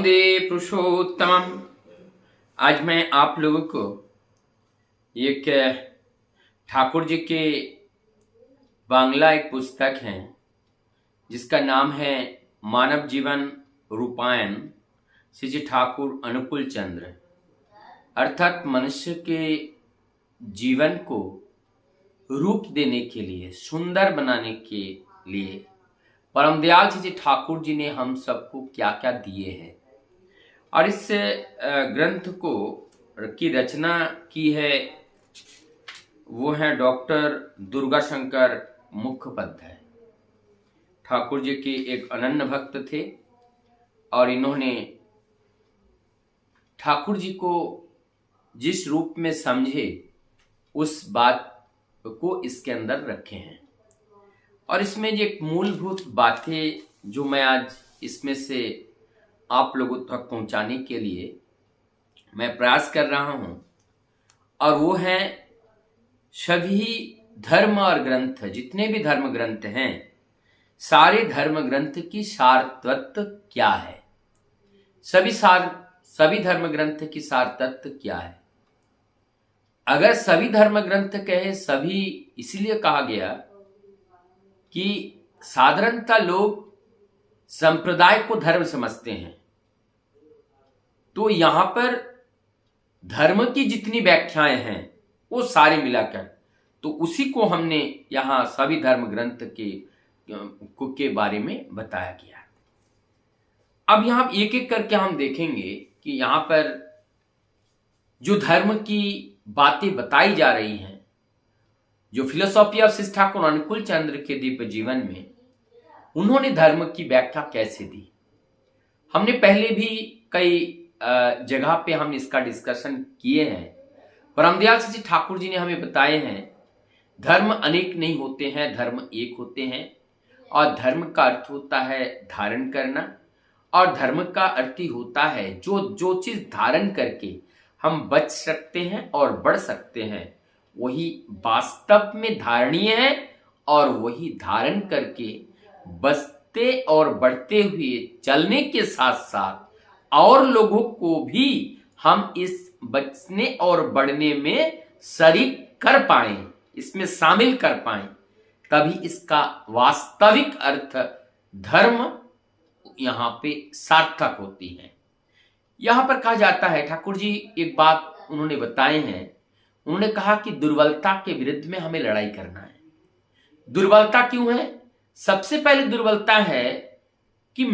वंदे पुरुषोत्तमम। आज मैं आप लोगों को एक ठाकुर जी के बांग्ला एक पुस्तक है जिसका नाम है मानव जीवन रूपायन, श्री ठाकुर अनुकूल चंद्र, अर्थात मनुष्य के जीवन को रूप देने के लिए, सुंदर बनाने के लिए परम दयाल श्री ठाकुर जी ने हम सबको क्या क्या दिए हैं। और इस ग्रंथ को की रचना की है वो है डॉक्टर दुर्गा शंकर मुखोपाध्याय। ठाकुर जी के एक अनन्य भक्त थे और इन्होंने ठाकुर जी को जिस रूप में समझे उस बात को इसके अंदर रखे हैं। और इसमें जो एक मूलभूत बातें जो मैं आज इसमें से आप लोगों तक पहुंचाने के लिए मैं प्रयास कर रहा हूं, और वो है सभी धर्म और ग्रंथ, जितने भी धर्म ग्रंथ हैं, सारे धर्म ग्रंथ की सार तत्व क्या है। सभी धर्म ग्रंथ की सार तत्व क्या है। अगर सभी धर्म ग्रंथ कहे, सभी इसलिए कहा गया कि साधारणतः लोग संप्रदाय को धर्म समझते हैं, तो यहां पर धर्म की जितनी व्याख्याएं हैं वो सारे मिलाकर, तो उसी को हमने यहां सभी धर्म ग्रंथ के बारे में बताया गया। अब यहां एक एक करके हम देखेंगे कि यहां पर जो धर्म की बातें बताई जा रही हैं, जो फिलोसॉफी ऑफ श्री ठाकुर अनुकूल चंद्र के दिव्य जीवन में उन्होंने धर्म की व्याख्या कैसे दी। हमने पहले भी कई जगह पे हम इसका डिस्कशन किए हैं। परमदयाल श्री ठाकुर जी ने हमें बताए हैं धर्म अनेक नहीं होते हैं, धर्म एक होते हैं। और धर्म का अर्थ होता है धारण करना, और धर्म का अर्थ ही होता है जो चीज धारण करके हम बच सकते हैं और बढ़ सकते हैं, वही वास्तव में धारणीय है, और वही धारण करके बचते और बढ़ते हुए चलने के साथ साथ और लोगों को भी हम इस बचने और बढ़ने में शरीक कर पाए, इसमें शामिल कर पाए, तभी इसका वास्तविक अर्थ धर्म यहां पे सार्थक होती है। यहां पर कहा जाता है, ठाकुर जी एक बात उन्होंने बताए हैं, उन्होंने कहा कि दुर्बलता के विरुद्ध में हमें लड़ाई करना है। दुर्बलता क्यों है? सबसे पहले दुर्बलता है कि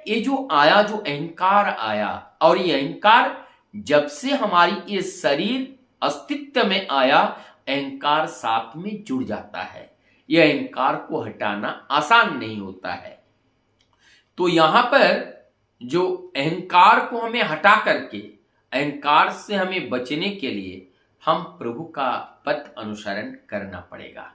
ये जो आया, जो अहंकार आया, और ये अहंकार जब से हमारी ये शरीर अस्तित्व में आया, अहंकार साथ में जुड़ जाता है। ये अहंकार को हटाना आसान नहीं होता है। तो यहां पर जो अहंकार को हमें हटा करके अहंकार से हमें बचने के लिए हम प्रभु का पथ अनुसरण करना पड़ेगा।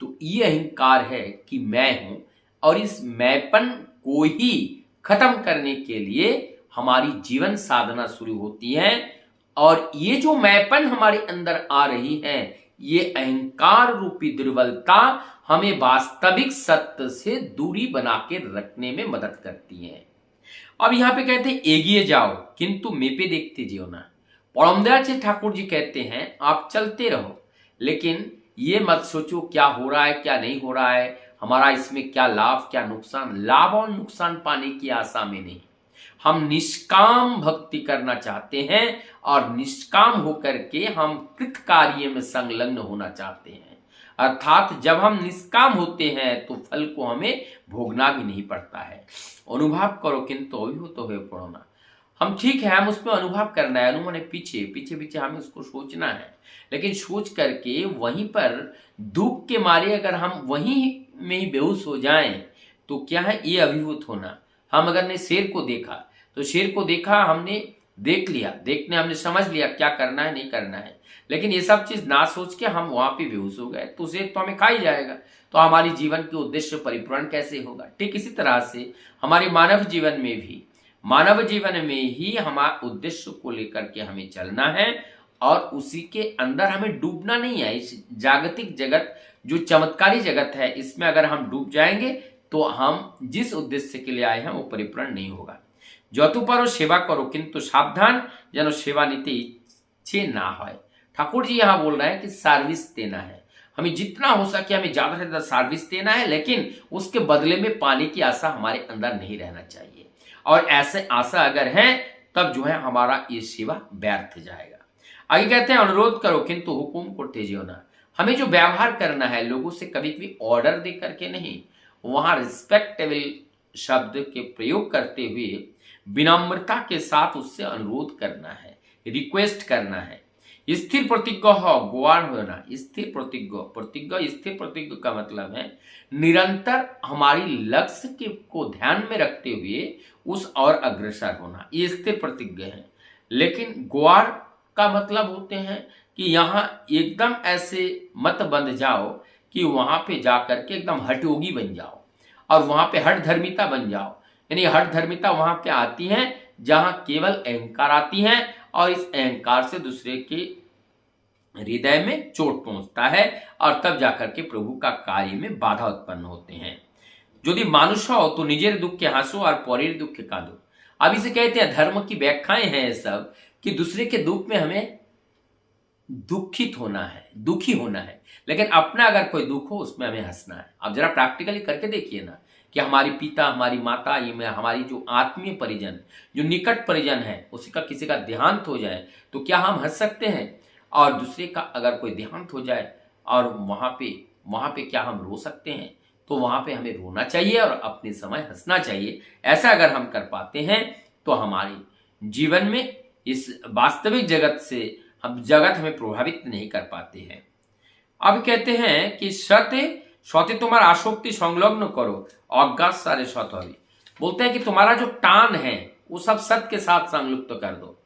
तो ये अहंकार है कि मैं हूं, और इस मैंपन को ही खत्म करने के लिए हमारी जीवन साधना शुरू होती है। और ये जो मैंपन हमारे अंदर आ रही है, ये अहंकार रूपी दुर्बलता हमें वास्तविक सत्य से दूरी बना के रखने में मदद करती है। अब यहां पे कहते हैं एगिए जाओ किंतु मेपे देखते जियो ना। परमदयाल श्री ठाकुर जी कहते हैं आप चलते रहो, लेकिन ये मत सोचो क्या हो रहा है क्या नहीं हो रहा है, हमारा इसमें क्या लाभ क्या नुकसान। लाभ और नुकसान पाने की आशा में नहीं, हम निष्काम भक्ति करना चाहते हैं, और निष्काम होकर के हम कृत कार्य में संलग्न होना चाहते हैं। अर्थात जब हम निष्काम होते हैं तो फल को हमें भोगना भी नहीं पड़ता है। अनुभव करो किंतु अभिभूत हो पड़ो ना। हम ठीक है, हम उसमें अनुभव करना है, अनुभव पीछे पीछे पीछे हमें उसको सोचना है, लेकिन सोच करके वहीं पर दुख के मारे अगर हम वहीं में ही बेहोश हो जाएं तो क्या है ये अभिभूत होना। हम अगर ने शेर को देखा तो शेर को देखा, हमने देख लिया, हमने समझ लिया क्या करना है नहीं करना है, लेकिन ये सब चीज ना सोच के हम वहां पे बेहोश हो गए तो शेर तो हमें खा ही जाएगा। तो हमारी जीवन के उद्देश्य परिपूर्ण कैसे होगा। ठीक इसी तरह से हमारे मानव जीवन में ही हमारे उद्देश्य को लेकर के हमें चलना है, और उसी के अंदर हमें डूबना नहीं है। इस जागतिक जगत जो चमत्कारी जगत है, इसमें अगर हम डूब जाएंगे तो हम जिस उद्देश्य के लिए आए हैं वो परिपूर्ण नहीं होगा। যতপারো सेवा करो किंतु सावधान যেন सेवा नीति इच्छे ना হয়। ठाकुर जी यहाँ बोल रहे हैं कि सर्विस देना है, हमें जितना हो सके हमें ज्यादा से ज्यादा सर्विस देना है, लेकिन उसके बदले में पाने की आशा हमारे अंदर नहीं रहना चाहिए। और ऐसे आशा अगर है तब जो है हमारा ये सेवा व्यर्थ जाएगा। आगे कहते हैं अनुरोध करो किंतु हुकुम को तेजियो ना। हमें जो व्यवहार करना है लोगों से कभी कभी ऑर्डर दे करके नहीं, वहां रिस्पेक्टेबल शब्द के प्रयोग करते हुए विनम्रता के साथ उससे अनुरोध करना है, रिक्वेस्ट करना है। स्थिर प्रतिज्ञ हो गुआर होना। स्थिर प्रतिज्ञ स्थिर प्रतिज्ञ का मतलब है निरंतर हमारी लक्ष्य के को ध्यान में रखते हुए उस और अग्रसर होना, ये स्थिर प्रतिज्ञ है। लेकिन गुआर का मतलब होते हैं कि यहाँ एकदम ऐसे मत बंध जाओ कि वहां पे जाकर के एकदम हठयोगी बन जाओ और वहां पे हठ धर्मिता बन जाओ। यानी हठ धर्मिता वहां पे आती है जहां केवल अहंकार आती है और इस अहंकार से दूसरे के हृदय में चोट पहुंचता है और तब जाकर के प्रभु का कार्य में बाधा उत्पन्न होते हैं। यदि मानुष हो तो निजेर दुख के हंसो और परेर दुख के कांदो। अब इसे कहते हैं धर्म की व्याख्याएं हैं ये सब कि दूसरे के दुख में हमें दुखित होना है, दुखी होना है, लेकिन अपना अगर कोई दुख हो उसमें हमें हंसना है। अब जरा प्रैक्टिकली करके देखिए ना कि हमारी पिता हमारी माता ये हमारी जो आत्मीय परिजन जो निकट परिजन है उसका किसी का देहांत हो जाए तो क्या हम हंस सकते हैं? और दूसरे का अगर कोई देहांत हो जाए और वहां पे क्या हम रो सकते हैं? तो वहां पे हमें रोना चाहिए और अपने समय हंसना चाहिए। ऐसा अगर हम कर पाते हैं तो हमारे जीवन में इस वास्तविक जगत हमें प्रभावित नहीं कर पाते हैं। अब कहते हैं कि सते तुम्हारा आसक्ति संलग्न करो अज्ञात सारे सत होगी। बोलते हैं कि तुम्हारा जो टान है वो सब सत्य के साथ संयुक्त कर दो,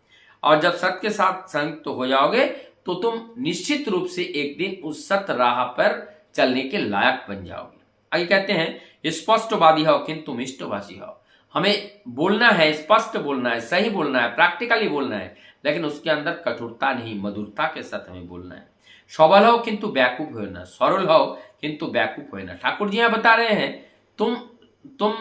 और जब सत्य के साथ संयुक्त हो जाओगे तो तुम निश्चित रूप से एक दिन उस सत्य राह पर चलने के लायक बन जाओगे। आगे कहते हैं स्पष्टवादी हो किंतु मिष्टभाषी हो। हमें बोलना है, स्पष्ट बोलना है, सही बोलना है, प्रैक्टिकली बोलना है, लेकिन उसके अंदर कठोरता नहीं मधुरता के साथ हमें बोलना है। सबल हो किंतु व्याकुप हो ना, सरल हो किंतु व्याकुप हो ना। ठाकुर जी यहाँ बता रहे हैं तुम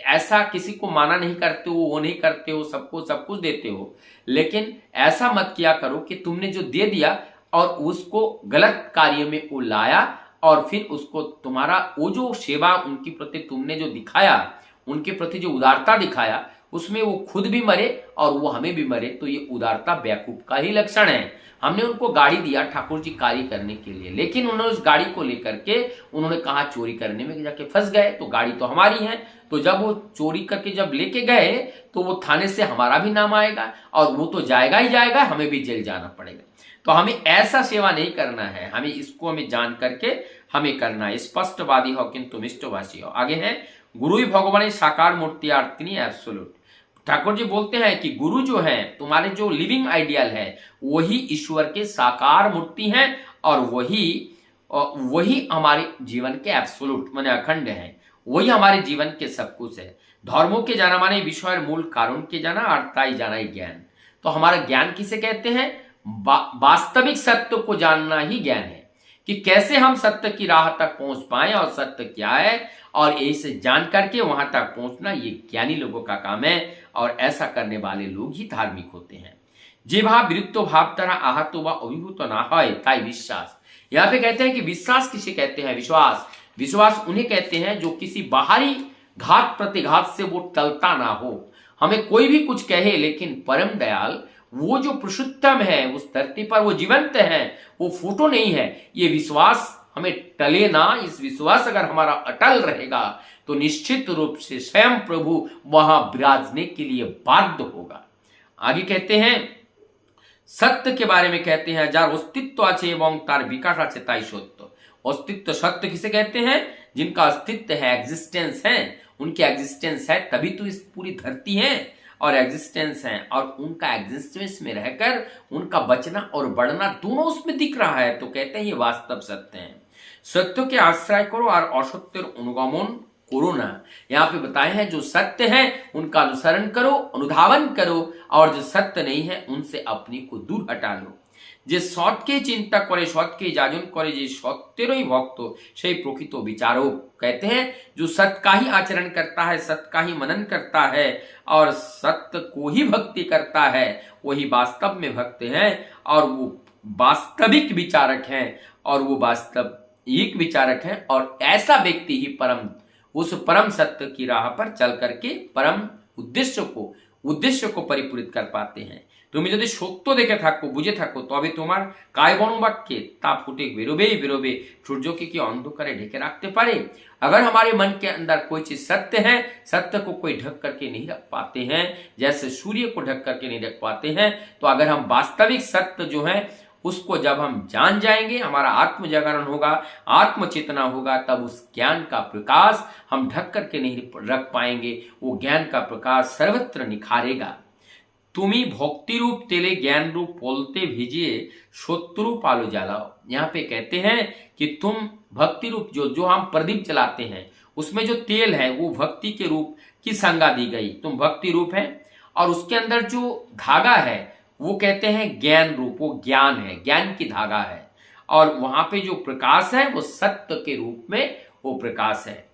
ऐसा किसी को माना नहीं करते हो, वो नहीं करते हो, सबको सब कुछ देते हो, लेकिन ऐसा मत किया करो कि तुमने जो दे दिया और उसको गलत कार्य में वो लाया और फिर उसको तुम्हारा वो जो सेवा उनके प्रति तुमने जो दिखाया, उनके प्रति जो उदारता दिखाया, उसमें वो खुद भी मरे और वो हमें भी मरे, तो ये उदारता बेवकूफ का ही लक्षण है। हमने उनको गाड़ी दिया ठाकुर जी कार्य करने के लिए, लेकिन उन्होंने उस गाड़ी को लेकर के उन्होंने कहा चोरी करने में जाके फंस गए, तो गाड़ी तो हमारी है, तो जब वो चोरी करके जब लेके गए तो वो थाने से हमारा भी नाम आएगा और वो तो जाएगा ही जाएगा, हमें भी जेल जाना पड़ेगा। तो हमें ऐसा सेवा नहीं करना है, हमें इसको हमें जान करके हमें करना है। स्पष्टवादी हो किंतु मिष्टभाषी हो। आगे है गुरु ही भगवान साकार मूर्ति आर्तिनी एब्सोल्यूट। ठाकुर जी बोलते हैं कि गुरु जो है तुम्हारे जो लिविंग आइडियल है वही ईश्वर के साकार मूर्ति हैं और वही हमारे जीवन के एब्सोल्यूट माने अखंड है, वही हमारे जीवन के सब कुछ है। धर्मों के जाना माने विषय मूल कारण के जाना अर्थाई जाना ही ज्ञान। तो हमारा ज्ञान किसे कहते हैं? वास्तविक सत्य को जानना ही ज्ञान है कि कैसे हम सत्य की राह तक पहुंच पाए और सत्य क्या है, और इसे जान करके वहां तक पहुंचना ये ज्ञानी लोगों का काम है, और ऐसा करने वाले लोग ही धार्मिक होते हैं। जे भाव विरुद्ध भाव तरह आहत व अभिभूत ना है ताई विश्वास। यहाँ पे कहते हैं कि विश्वास किसे कहते हैं? विश्वास उन्हें कहते हैं जो किसी बाहरी घात प्रतिघात से वो टलता ना हो। हमें कोई भी कुछ कहे लेकिन परम दयाल वो जो पुरुषोत्तम है उस धरती पर वो जीवंत है, वो फोटो नहीं है। ये विश्वास हमें टले ना। इस विश्वास अगर हमारा अटल रहेगा तो निश्चित रूप से स्वयं प्रभु वहां विराजने के लिए बाध्य होगा। आगे कहते हैं सत्य के बारे में कहते हैं जार अस्तित्व आछे एवं तार विकास आछे ताई सत्य। अस्तित्व सत्य किसे कहते हैं? जिनका अस्तित्व है, एग्जिस्टेंस है, उनकी एग्जिस्टेंस है तभी तो इस पूरी धरती है और एग्जिस्टेंस है, और उनका एग्जिस्टेंस में रहकर उनका बचना और बढ़ना दोनों उसमें दिख रहा है, तो कहते हैं ये वास्तव सत्य है। सत्य के आश्रय करो और असत्य अनुगमन करो ना। यहाँ पे बताए हैं जो सत्य है उनका अनुसरण करो, अनुधावन करो, और जो सत्य नहीं है उनसे अपनी को दूर हटा लो। যে সৎকে চিন্তা করে, সৎকে যাজন করে, যে সত্যেরই ভক্ত, সেই প্রকৃত বিচারক। कहते हैं जो सत्य का ही आचरण करता है, सत्य का ही मनन करता है और सत्य को ही भक्ति करता है, वही वास्तव में भक्त हैं और वो वास्तविक विचारक हैं, और वो वास्तविक विचारक हैं। और ऐसा व्यक्ति ही उस परम सत्य की राह पर चल करके परम उद्देश्य को परिपूरित कर पाते हैं। তুমি যদি সত্য দেখে থাকো, বুঝে থাকো, তবে তোমার কায় বনবাক্যে তা ফুটে বেরোবেই বেরোবে। সূর্যকে কি অন্ধকারে ढके रखते पारे? अगर हमारे मन के अंदर कोई चीज सत्य है, सत्य को कोई ढक करके नहीं रख पाते हैं, जैसे सूर्य को ढक करके नहीं रख पाते हैं, तो अगर हम वास्तविक सत्य जो है उसको जब हम जान जाएंगे, हमारा आत्म जागरण होगा, आत्म चेतना होगा, तब उस ज्ञान का प्रकाश हम ढक करके नहीं रख पाएंगे। वो ज्ञान का प्रकाश सर्वत्र निखारेगा। তুমি भक्ति रूप तेले ज्ञान रूप पोलते भिजिए, सत्य रूप आलो जलाओ। यहाँ पे कहते हैं कि तुम भक्ति रूप जो हम प्रदीप जलाते हैं, उसमें जो तेल है वो भक्ति के रूप की संज्ञा दी गई। तुम भक्ति रूप है, और उसके अंदर जो धागा है वो कहते हैं ज्ञान रूप, वो ज्ञान है, ज्ञान की धागा है। और वहां पे जो प्रकाश है वो सत्य के रूप में वो प्रकाश है।